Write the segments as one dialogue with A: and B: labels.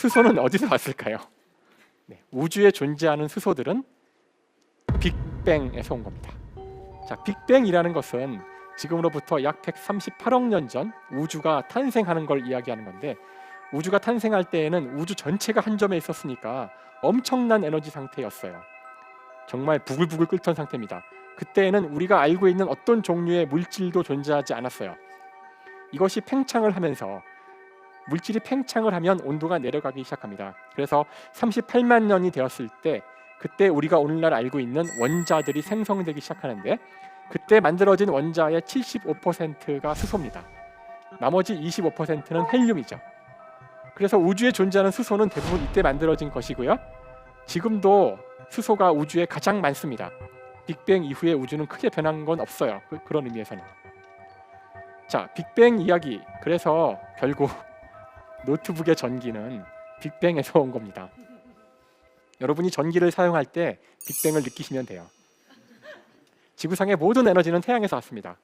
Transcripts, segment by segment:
A: 수소는 어디서 왔을까요? 네, 우주에 존재하는 수소들은 빅뱅에서 온 겁니다. 자, 빅뱅이라는 것은 지금으로부터 약 138억 년 전 우주가 탄생하는 걸 이야기하는 건데, 우주가 탄생할 때에는 우주 전체가 한 점에 있었으니까 엄청난 에너지 상태였어요. 정말 부글부글 끓던 상태입니다. 그때에는 우리가 알고 있는 어떤 종류의 물질도 존재하지 않았어요. 이것이 팽창을 하면서, 물질이 팽창을 하면 온도가 내려가기 시작합니다. 그래서 38만 년이 되었을 때, 그때 우리가 오늘날 알고 있는 원자들이 생성되기 시작하는데, 그때 만들어진 원자의 75%가 수소입니다. 나머지 25%는 헬륨이죠. 그래서 우주에 존재하는 수소는 대부분 이때 만들어진 것이고요. 지금도 수소가 우주에 가장 많습니다. 빅뱅 이후에 우주는 크게 변한 건 없어요. 그런 의미에서는. 자, 빅뱅 이야기. 그래서 결국 노트북의 전기는 빅뱅에서 온 겁니다. 여러분이 전기를 사용할 때 빅뱅을 느끼시면 돼요. 지구상의 모든 에너지는 태양에서 왔습니다.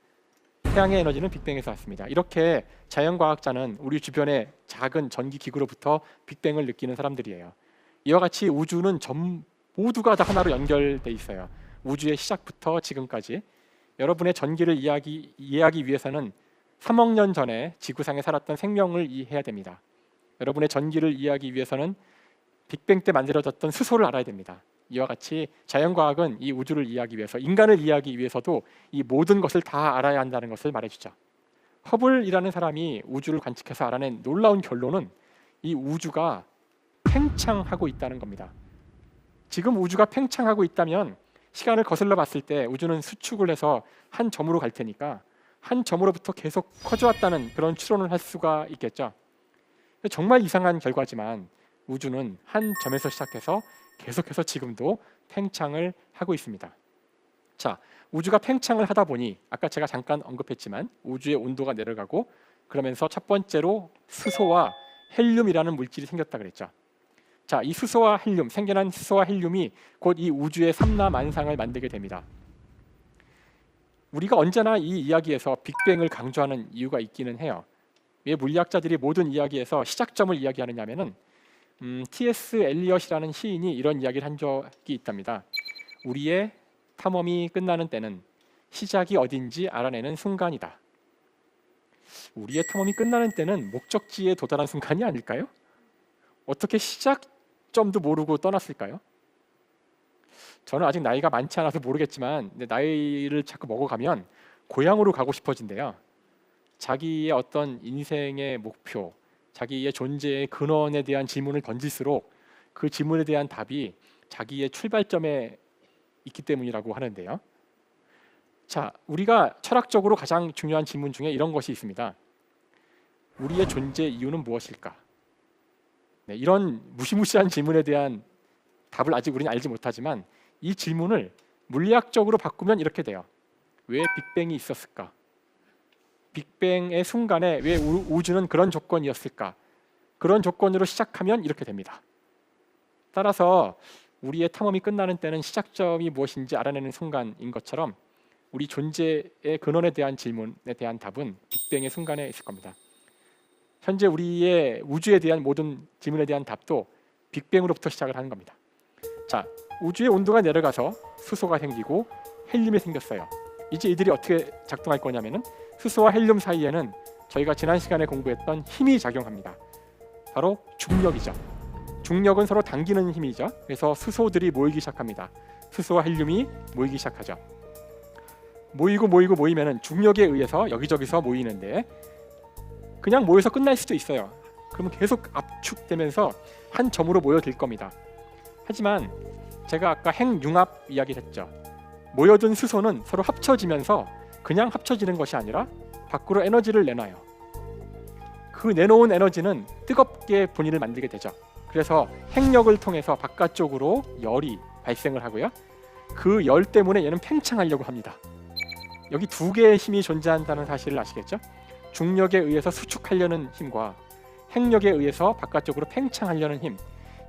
A: 태양의 에너지는 빅뱅에서 왔습니다. 이렇게 자연과학자는 우리 주변의 작은 전기기구로부터 빅뱅을 느끼는 사람들이에요. 이와 같이 우주는 모두가 다 하나로 연결돼 있어요. 우주의 시작부터 지금까지. 여러분의 전기를 이해하기 위해서는 3억 년 전에 지구상에 살았던 생명을 이해해야 됩니다. 여러분의 전기를 이해하기 위해서는 빅뱅 때 만들어졌던 수소를 알아야 됩니다. 이와 같이 자연과학은 이 우주를 이해하기 위해서, 인간을 이해하기 위해서도 이 모든 것을 다 알아야 한다는 것을 말해주죠. 허블이라는 사람이 우주를 관측해서 알아낸 놀라운 결론은 이 우주가 팽창하고 있다는 겁니다. 지금 우주가 팽창하고 있다면 시간을 거슬러 봤을 때 우주는 수축을 해서 한 점으로 갈 테니까 한 점으로부터 계속 커져왔다는 그런 추론을 할 수가 있겠죠. 정말 이상한 결과지만 우주는 한 점에서 시작해서 계속해서 지금도 팽창을 하고 있습니다. 자, 우주가 팽창을 하다 보니 아까 제가 잠깐 언급했지만 우주의 온도가 내려가고, 그러면서 첫 번째로 수소와 헬륨이라는 물질이 생겼다 그랬죠. 자, 이 수소와 헬륨, 생겨난 수소와 헬륨이 곧 이 우주의 삼라만상을 만들게 됩니다. 우리가 언제나 이 이야기에서 빅뱅을 강조하는 이유가 있기는 해요. 왜 물리학자들이 모든 이야기에서 시작점을 이야기하느냐면은 T.S. 엘리엇이라는 시인이 이런 이야기를 한 적이 있답니다. 우리의 탐험이 끝나는 때는 시작이 어딘지 알아내는 순간이다. 우리의 탐험이 끝나는 때는 목적지에 도달한 순간이 아닐까요? 어떻게 시작점도 모르고 떠났을까요? 저는 아직 나이가 많지 않아서 모르겠지만 나이를 자꾸 먹어가면 고향으로 가고 싶어진대요. 자기의 어떤 인생의 목표, 자기의 존재의 근원에 대한 질문을 던질수록 그 질문에 대한 답이 자기의 출발점에 있기 때문이라고 하는데요. 자, 우리가 철학적으로 가장 중요한 질문 중에 이런 것이 있습니다. 우리의 존재 이유는 무엇일까? 네, 이런 무시무시한 질문에 대한 답을 아직 우리는 알지 못하지만 이 질문을 물리학적으로 바꾸면 이렇게 돼요. 왜 빅뱅이 있었을까? 빅뱅의 순간에 왜 우주는 그런 조건이었을까? 그런 조건으로 시작하면 이렇게 됩니다. 따라서 우리의 탐험이 끝나는 때는 시작점이 무엇인지 알아내는 순간인 것처럼 우리 존재의 근원에 대한 질문에 대한 답은 빅뱅의 순간에 있을 겁니다. 현재 우리의 우주에 대한 모든 질문에 대한 답도 빅뱅으로부터 시작을 하는 겁니다. 자, 우주의 온도가 내려가서 수소가 생기고 헬륨이 생겼어요. 이제 이들이 어떻게 작동할 거냐면은 수소와 헬륨 사이에는 저희가 지난 시간에 공부했던 힘이 작용합니다. 바로 중력이죠. 중력은 서로 당기는 힘이죠. 그래서 수소들이 모이기 시작합니다. 수소와 헬륨이 모이기 시작하죠. 모이면은 중력에 의해서 여기저기서 모이는데 그냥 모여서 끝날 수도 있어요. 그러면 계속 압축되면서 한 점으로 모여들 겁니다. 하지만 제가 아까 핵융합 이야기를 했죠. 모여든 수소는 서로 합쳐지면서 그냥 합쳐지는 것이 아니라 밖으로 에너지를 내놔요. 그 내놓은 에너지는 뜨겁게 본인을 만들게 되죠. 그래서 핵력을 통해서 바깥쪽으로 열이 발생을 하고요. 그 열 때문에 얘는 팽창하려고 합니다. 여기 두 개의 힘이 존재한다는 사실을 아시겠죠? 중력에 의해서 수축하려는 힘과 핵력에 의해서 바깥쪽으로 팽창하려는 힘,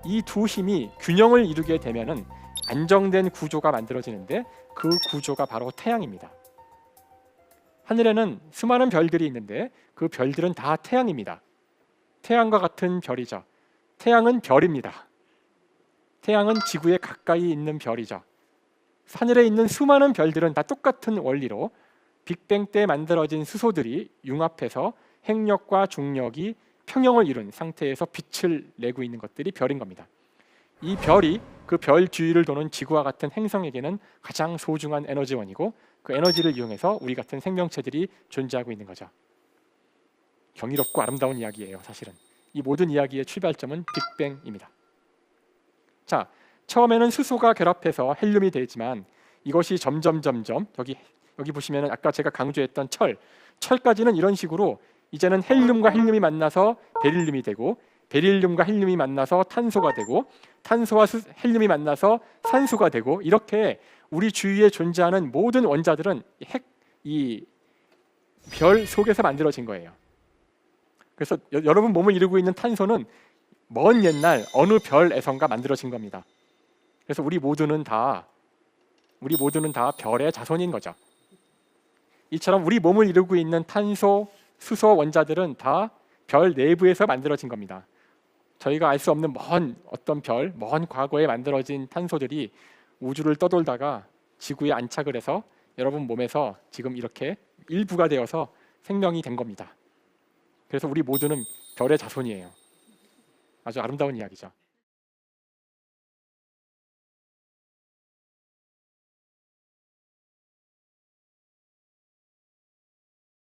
A: 이 두 힘이 균형을 이루게 되면은 안정된 구조가 만들어지는데 그 구조가 바로 태양입니다. 하늘에는 수많은 별들이 있는데 그 별들은 다 태양입니다. 태양과 같은 별이죠. 태양은 별입니다. 태양은 지구에 가까이 있는 별이죠. 하늘에 있는 수많은 별들은 다 똑같은 원리로 빅뱅 때 만들어진 수소들이 융합해서 핵력과 중력이 평형을 이룬 상태에서 빛을 내고 있는 것들이 별인 겁니다. 이 별이 그 별 주위를 도는 지구와 같은 행성에게는 가장 소중한 에너지원이고 그 에너지를 이용해서 우리 같은 생명체들이 존재하고 있는 거죠. 경이롭고 아름다운 이야기예요. 사실은 이 모든 이야기의 출발점은 빅뱅입니다. 자, 처음에는 수소가 결합해서 헬륨이 되지만 이것이 점점 여기 보시면 아까 제가 강조했던 철까지는 이런 식으로 이제는 헬륨과 헬륨이 만나서 베릴륨이 되고 베릴륨과 헬륨이 만나서 탄소가 되고 탄소와 헬륨이 만나서 산소가 되고 이렇게 우리 주위에 존재하는 모든 원자들은 이 별 속에서 만들어진 거예요. 그래서 여러분 몸을 이루고 있는 탄소는 먼 옛날 어느 별에선가 만들어진 겁니다. 그래서 우리 모두는 다 별의 자손인 거죠. 이처럼 우리 몸을 이루고 있는 탄소, 수소 원자들은 다 별 내부에서 만들어진 겁니다. 저희가 알 수 없는 어떤 먼 과거에 만들어진 탄소들이 우주를 떠돌다가 지구에 안착을 해서 여러분 몸에서 지금 이렇게 일부가 되어서 생명이 된 겁니다. 그래서 우리 모두는 별의 자손이에요. 아주 아름다운 이야기죠.